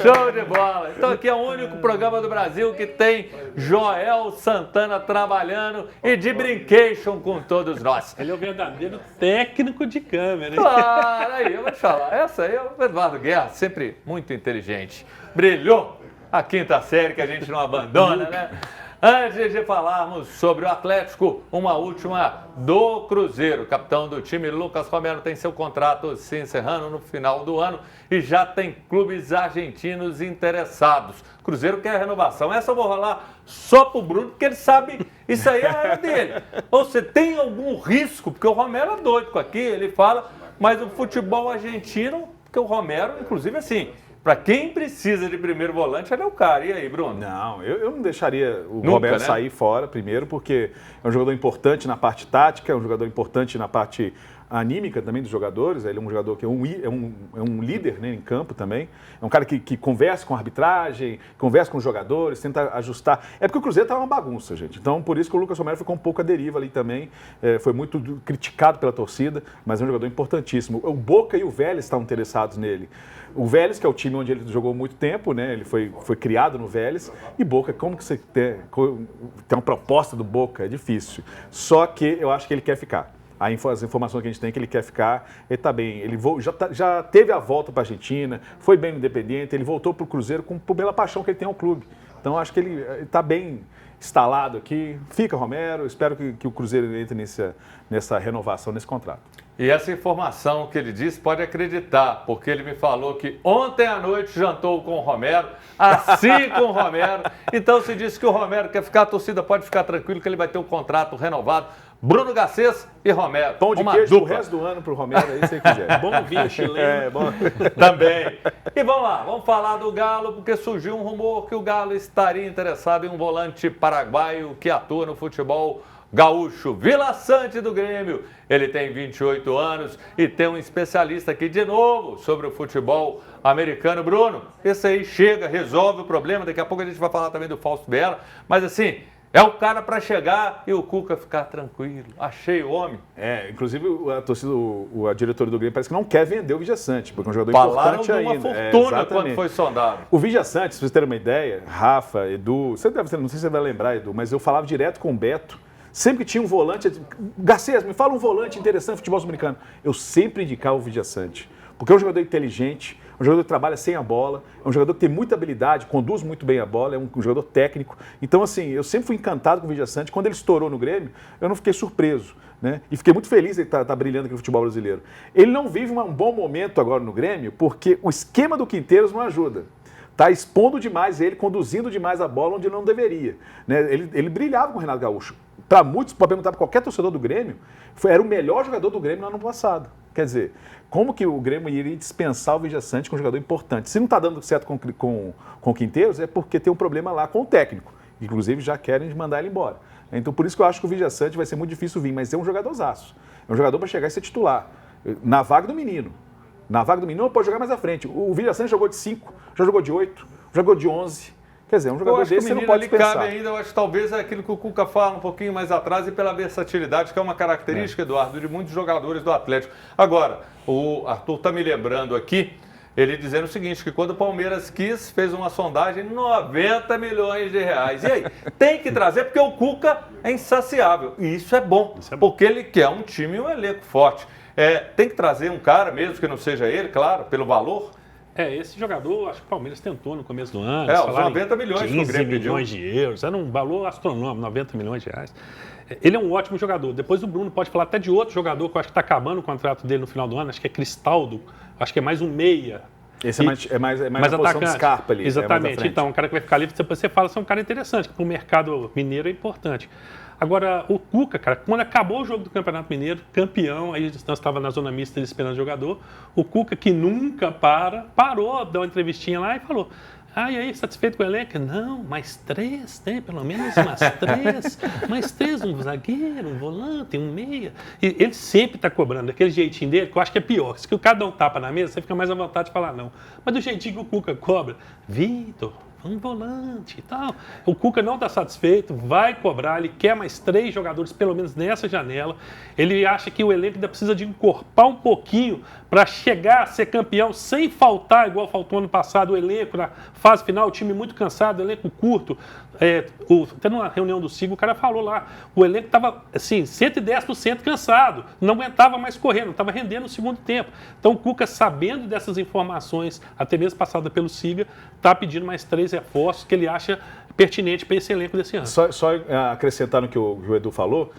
show de bola. Então aqui é o único programa do Brasil que tem Joel Santana trabalhando e de brincation com todos nós. Ele é o verdadeiro técnico de câmera, hein? Claro, aí eu vou te falar. Essa aí é o Eduardo Guerra, sempre muito inteligente. Brilhou a quinta série que a gente não abandona, né? Antes de falarmos sobre o Atlético, uma última do Cruzeiro. O capitão do time, Lucas Romero, tem seu contrato se encerrando no final do ano e já tem clubes argentinos interessados. O Cruzeiro quer renovação. Essa eu vou rolar só pro Bruno, porque ele sabe, isso aí é dele. Ou você tem algum risco, porque o Romero é doido com aquilo, ele fala, mas o futebol argentino, porque o Romero, inclusive assim, para quem precisa de primeiro volante, ele é o cara. E aí, Bruno? Não, eu não deixaria o Nunca, Roberto né? sair fora, primeiro, porque é um jogador importante na parte tática, é um jogador importante na parte anímica também dos jogadores. Ele é um jogador que é um líder, né, em campo também. É um cara que conversa com a arbitragem, conversa com os jogadores, tenta ajustar. É porque o Cruzeiro estava uma bagunça, gente. Então, por isso que o Lucas Romero ficou um pouco à deriva ali também. Foi muito criticado pela torcida, mas é um jogador importantíssimo. O Boca e o Vélez estavam interessados nele. O Vélez, que é o time onde ele jogou muito tempo, né? Ele foi criado no Vélez. E Boca, como que você tem uma proposta do Boca? É difícil. Só que eu acho que ele quer ficar. As informações que a gente tem é que ele quer ficar, ele está bem, ele já teve a volta para a Argentina, foi bem no Independiente, ele voltou para o Cruzeiro pela paixão que ele tem ao clube. Então acho que ele está bem instalado aqui, fica Romero, espero que o Cruzeiro entre nessa renovação, nesse contrato. E essa informação que ele disse, pode acreditar, porque ele me falou que ontem à noite jantou com o Romero, assim com o Romero. Então se disse que o Romero quer ficar, a torcida pode ficar tranquilo que ele vai ter um contrato renovado. Bruno Garcês e Romero. Pão de queijo o resto do ano pro Romero aí, se você quiser. Bom vinho chileno. Bom. Também. E vamos lá, vamos falar do Galo, porque surgiu um rumor que o Galo estaria interessado em um volante paraguaio que atua no futebol gaúcho, Vila Sante do Grêmio. Ele tem 28 anos e tem um especialista aqui de novo sobre o futebol americano. Bruno, esse aí chega, resolve o problema. Daqui a pouco a gente vai falar também do Fausto Bela. Mas assim, é o cara para chegar e o Cuca ficar tranquilo. Achei o homem. Inclusive a torcida, a diretoria do Grêmio parece que não quer vender o Vigia Sante, porque é um jogador Falaram importante de uma ainda. fortuna quando foi sondado. O Vigia Sante, se vocês terem uma ideia, Rafa, Edu, não sei se você vai lembrar, Edu, mas eu falava direto com o Beto. Sempre que tinha um volante, Garcês, me fala um volante interessante no futebol sul-americano. Eu sempre indicava o Vigia Sante, porque é um jogador inteligente, um jogador que trabalha sem a bola, é um jogador que tem muita habilidade, conduz muito bem a bola, é um jogador técnico. Então, assim, eu sempre fui encantado com o Vigia Sante. Quando ele estourou no Grêmio, eu não fiquei surpreso, né? E fiquei muito feliz de ele estar brilhando aqui no futebol brasileiro. Ele não vive um bom momento agora no Grêmio, porque o esquema do Quinteiros não ajuda. Está expondo demais ele, conduzindo demais a bola onde não deveria, né? Ele brilhava com o Renato Gaúcho. Para muitos, para perguntar para qualquer torcedor do Grêmio, era o melhor jogador do Grêmio no ano passado. Quer dizer, como que o Grêmio iria dispensar o Vigia Sante, que é um jogador importante? Se não está dando certo com o Quinteiros, é porque tem um problema lá com o técnico. Inclusive, já querem mandar ele embora. Então, por isso que eu acho que o Villasanti vai ser muito difícil vir, mas é um jogadorzaço. É um jogador para chegar e ser titular. Na vaga do menino. Na vaga do menino, pode jogar mais à frente. O Villasanti jogou de 5, já jogou de 8, jogou de 11. Quer dizer, um jogador desse você não pode pensar. Cabe ainda, eu acho que talvez é aquilo que o Cuca fala um pouquinho mais atrás e pela versatilidade, que é uma característica, Eduardo, de muitos jogadores do Atlético. Agora, o Arthur está me lembrando aqui, ele dizendo o seguinte, que quando o Palmeiras quis, fez uma sondagem, 90 milhões de reais. E aí, tem que trazer, porque o Cuca é insaciável. E isso é bom, porque ele quer um time e um elenco forte. Tem que trazer um cara, mesmo que não seja ele, claro, pelo valor. Esse jogador, acho que o Palmeiras tentou no começo do ano. Os 90 milhões que o 15 Grêmio milhões de euros, era um valor astronômico, 90 milhões de reais. Ele é um ótimo jogador. Depois o Bruno pode falar até de outro jogador que eu acho que está acabando o contrato dele no final do ano, acho que é Cristaldo, acho que é mais um meia. Esse é mais a posição de Scarpa ali. Exatamente. Então, um cara que vai ficar livre, você fala, você é um cara interessante, que para o mercado mineiro é importante. Agora, o Cuca, cara, quando acabou o jogo do Campeonato Mineiro, campeão, aí nós estávamos na zona mista esperando o jogador, o Cuca, que nunca parou, deu uma entrevistinha lá e falou, e aí, satisfeito com o elenco? Não, mais 3, tem pelo menos mais três, um zagueiro, um volante, um meia. E ele sempre está cobrando, daquele jeitinho dele, que eu acho que é pior. Se o cara dá um tapa na mesa, você fica mais à vontade de falar não. Mas do jeitinho que o Cuca cobra, Vitor, um volante e tal. O Cuca não está satisfeito, vai cobrar, ele quer mais 3 jogadores, pelo menos nessa janela. Ele acha que o elenco ainda precisa de encorpar um pouquinho para chegar a ser campeão sem faltar, igual faltou ano passado, o elenco na fase final, o time muito cansado, elenco curto. Até numa reunião do SIG, o cara falou lá, o elenco estava assim, 110% cansado, não aguentava mais correr, não estava rendendo no segundo tempo. Então o Cuca, sabendo dessas informações, até mesmo passada pelo SIGA, está pedindo mais 3 reforços que ele acha pertinente para esse elenco desse ano. Só acrescentar no que o Edu falou,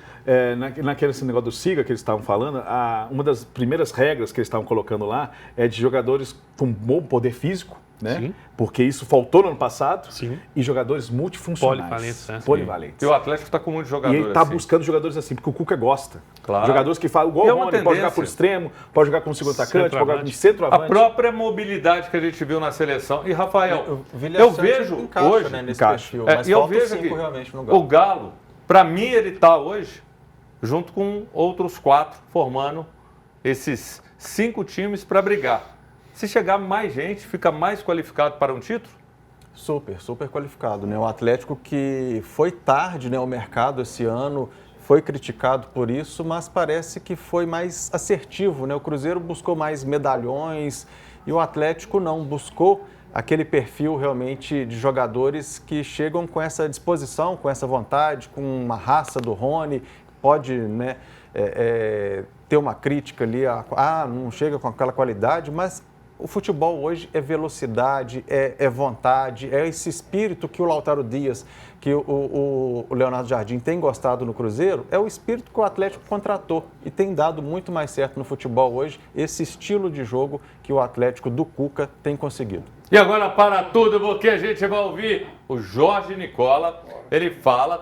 naquele negócio do SIGA que eles estavam falando, uma das primeiras regras que eles estavam colocando lá é de jogadores com bom poder físico, né? Sim. Porque isso faltou no ano passado. Sim. E jogadores multifuncionais. Polivalentes. E o Atlético está com muitos jogadores. E ele está buscando jogadores assim, porque o Cuca gosta. Claro. Jogadores que falam, igual o Rony, pode jogar por extremo, pode jogar como segundo atacante, pode jogar como centroavante. A própria mobilidade que a gente viu na seleção. E, Rafael, eu vejo hoje... Né, nesse perfil, mas eu vejo que realmente no Galo. O Galo, para mim, ele está hoje, junto com outros 4, formando esses 5 times para brigar. Se chegar mais gente, fica mais qualificado para um título? Super qualificado, né? O Atlético que foi tarde, né, ao mercado esse ano, foi criticado por isso, mas parece que foi mais assertivo, né? O Cruzeiro buscou mais medalhões e o Atlético não, buscou aquele perfil realmente de jogadores que chegam com essa disposição, com essa vontade, com uma raça do Rony, pode, né, ter uma crítica ali, não chega com aquela qualidade, mas o futebol hoje é velocidade, é vontade, é esse espírito que o Lautaro Dias, que o Leonardo Jardim tem gostado no Cruzeiro, é o espírito que o Atlético contratou e tem dado muito mais certo no futebol hoje, esse estilo de jogo que o Atlético do Cuca tem conseguido. E agora, para tudo, porque a gente vai ouvir o Jorge Nicola, ele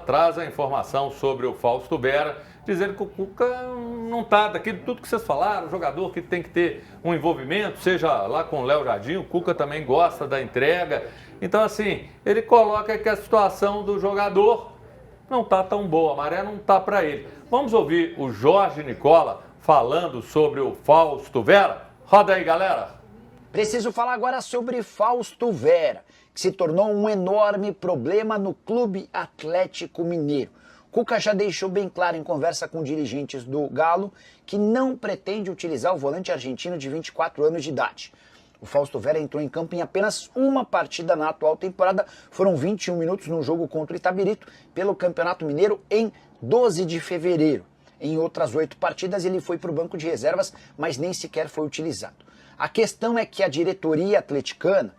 traz a informação sobre o Fausto Vera, dizendo que o Cuca não está daquilo tudo que vocês falaram, o jogador que tem que ter um envolvimento, seja lá com o Léo Jardim, o Cuca também gosta da entrega. Então, assim, ele coloca que a situação do jogador não está tão boa, a maré não está para ele. Vamos ouvir o Jorge Nicola falando sobre o Fausto Vera? Roda aí, galera! Preciso falar agora sobre Fausto Vera, que se tornou um enorme problema no Clube Atlético Mineiro. Cuca já deixou bem claro em conversa com dirigentes do Galo que não pretende utilizar o volante argentino de 24 anos de idade. O Fausto Vera entrou em campo em apenas uma partida na atual temporada, foram 21 minutos no jogo contra o Itabirito pelo Campeonato Mineiro em 12 de fevereiro. Em outras 8 partidas ele foi para o banco de reservas, mas nem sequer foi utilizado. A questão é que a diretoria atleticana,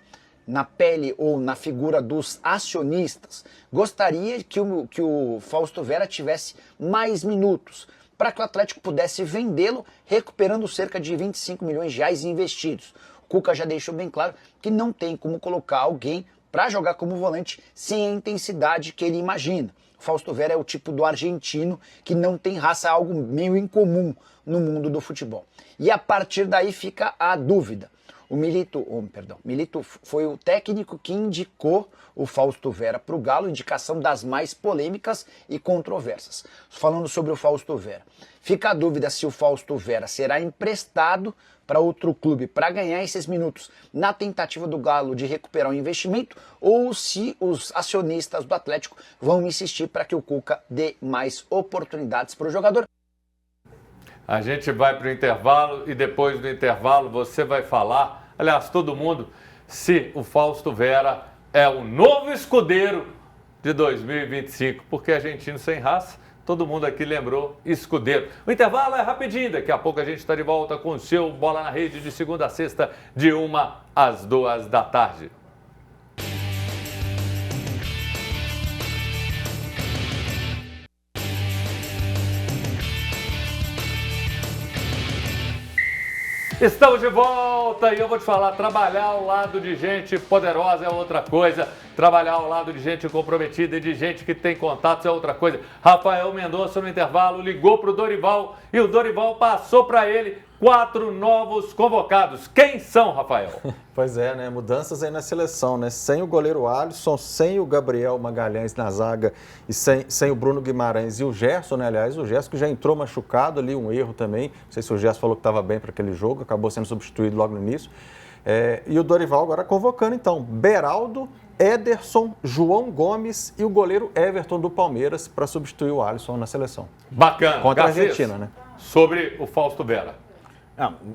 na pele ou na figura dos acionistas, gostaria que o Fausto Vera tivesse mais minutos, para que o Atlético pudesse vendê-lo, recuperando cerca de 25 milhões de reais investidos. O Cuca já deixou bem claro que não tem como colocar alguém para jogar como volante sem a intensidade que ele imagina. O Fausto Vera é o tipo do argentino que não tem raça, algo meio incomum. no mundo do futebol. E a partir daí fica a dúvida. Milito foi o técnico que indicou o Fausto Vera para o Galo, indicação das mais polêmicas e controversas. Falando sobre o Fausto Vera, fica a dúvida se o Fausto Vera será emprestado para outro clube para ganhar esses minutos na tentativa do Galo de recuperar o investimento ou se os acionistas do Atlético vão insistir para que o Cuca dê mais oportunidades para o jogador. A gente vai para o intervalo e depois do intervalo você vai falar, aliás, todo mundo, se o Fausto Vera é o novo escudeiro de 2025, porque argentino sem raça, todo mundo aqui lembrou escudeiro. O intervalo é rapidinho, daqui a pouco a gente está de volta com o seu Bola na Rede de segunda a sexta, de 1 às 2 da tarde. Estamos de volta e eu vou te falar, trabalhar ao lado de gente poderosa é outra coisa, trabalhar ao lado de gente comprometida e de gente que tem contatos é outra coisa. Rafael Mendonça no intervalo ligou para o Dorival e o Dorival passou para ele 4 novos convocados. Quem são, Rafael? Pois é, né? Mudanças aí na seleção, né? Sem o goleiro Alisson, sem o Gabriel Magalhães na zaga e sem o Bruno Guimarães e o Gerson, né? Aliás, o Gerson que já entrou machucado ali, um erro também. Não sei se o Gerson falou que estava bem para aquele jogo, acabou sendo substituído logo no início. E o Dorival agora convocando, então, Beraldo, Ederson, João Gomes e o goleiro Everton do Palmeiras para substituir o Alisson na seleção. Bacana. Contra Garcês, a Argentina, né? Sobre o Fausto Vera.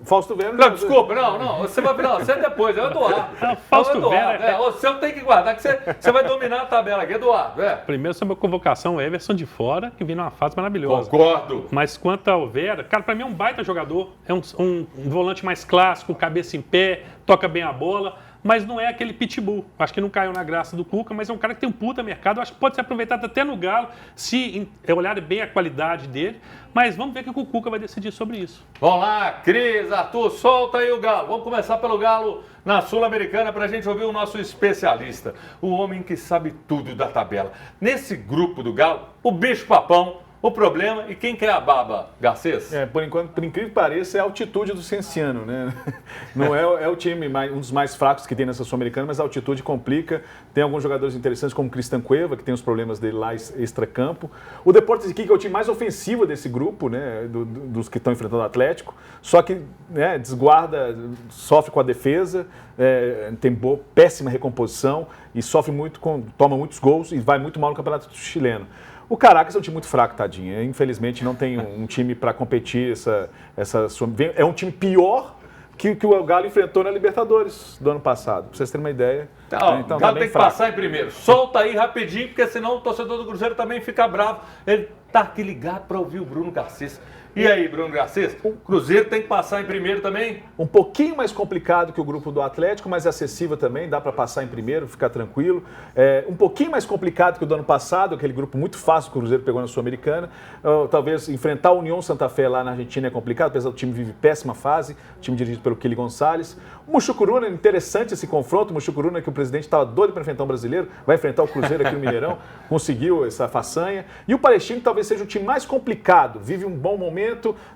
Fausto Vera... Não, desculpa, não, você vai virar, você é depois, é o Eduardo. Fausto Vera... Você não tem que guardar, que você vai dominar a tabela aqui, Eduardo. Primeiro sobre a convocação, o Everson de fora, que vem numa fase maravilhosa. Concordo. Mas quanto ao Vera, cara, pra mim é um baita jogador, é um volante mais clássico, cabeça em pé, toca bem a bola, mas não é aquele pitbull. Acho que não caiu na graça do Cuca, mas é um cara que tem um puta mercado. Acho que pode ser aproveitado até no Galo, se olhar bem a qualidade dele. Mas vamos ver o que o Cuca vai decidir sobre isso. Vamos lá, Cris, Arthur, solta aí o Galo. Vamos começar pelo Galo na Sul-Americana para a gente ouvir o nosso especialista, o homem que sabe tudo da tabela. Nesse grupo do Galo, o bicho-papão, o problema e quem quer a baba, Garcês? Por enquanto, por incrível que pareça, é a altitude do Cienciano, né? Não é o time um dos mais fracos que tem nessa Sul-Americana, mas a altitude complica. Tem alguns jogadores interessantes, como o Cristian Cueva, que tem os problemas dele lá extracampo. O Deportes Iquique é o time mais ofensivo desse grupo, né? Dos que estão enfrentando o Atlético. Só que desguarda, sofre com a defesa, tem péssima recomposição e sofre muito, toma muitos gols e vai muito mal no Campeonato Chileno. O Caracas é um time muito fraco, tadinho. Infelizmente não tem um time para competir. É um time pior que o Galo enfrentou na Libertadores do ano passado. Pra vocês terem uma ideia. Então, o Galo tem que passar em primeiro. Solta aí rapidinho, porque senão o torcedor do Cruzeiro também fica bravo. Ele tá aqui ligado para ouvir o Bruno Garcês. E aí, Bruno Garcês, o Cruzeiro tem que passar em primeiro também? Um pouquinho mais complicado que o grupo do Atlético, mas acessível também, dá para passar em primeiro, ficar tranquilo. Um pouquinho mais complicado que o do ano passado, aquele grupo muito fácil que o Cruzeiro pegou na Sul-Americana. Talvez enfrentar a União Santa Fé lá na Argentina é complicado, apesar do time vive péssima fase, o time dirigido pelo Kili Gonçalves. O Muxucuruna, interessante esse confronto, o Muxucuruna que o presidente estava doido para enfrentar um brasileiro, vai enfrentar o Cruzeiro aqui no Mineirão, conseguiu essa façanha. E o Palestino talvez seja o time mais complicado, vive um bom momento,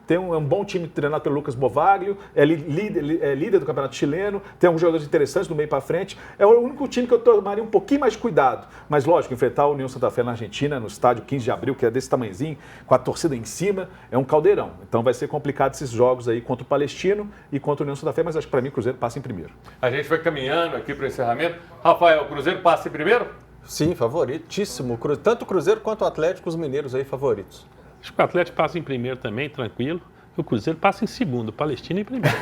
é um bom time treinado pelo Lucas Bovaglio, é líder do Campeonato Chileno, tem alguns jogadores interessantes do meio para frente. É o único time que eu tomaria um pouquinho mais de cuidado. Mas lógico, enfrentar a União Santa Fé na Argentina, no estádio 15 de abril, que é desse tamanhozinho, com a torcida em cima, é um caldeirão. Então vai ser complicado esses jogos aí contra o Palestino e contra a União Santa Fé, mas acho que para mim o Cruzeiro passa em primeiro. A gente vai caminhando aqui para o encerramento. Rafael, o Cruzeiro passa em primeiro? Sim, favoritíssimo. Tanto o Cruzeiro quanto o Atlético, os mineiros aí favoritos. Acho que o Atlético passa em primeiro também, tranquilo. O Cruzeiro passa em segundo, o Palestino em primeiro.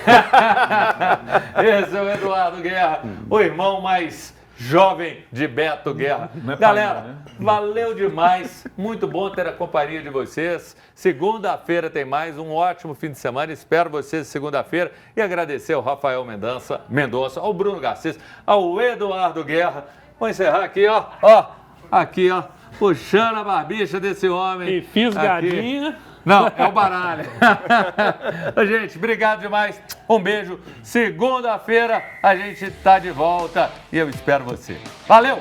Esse é o Eduardo Guerra, o irmão mais jovem de Beto Guerra. Galera, valeu demais. Muito bom ter a companhia de vocês. Segunda-feira tem mais um ótimo fim de semana. Espero vocês segunda-feira. E agradecer ao Rafael Mendonça, ao Bruno Garcês, ao Eduardo Guerra. Vou encerrar aqui, ó. Aqui, ó. Puxando a barbicha desse homem. E fisgadinha. Não, é o baralho. Gente, obrigado demais. Um beijo. Segunda-feira a gente tá de volta e eu espero você. Valeu!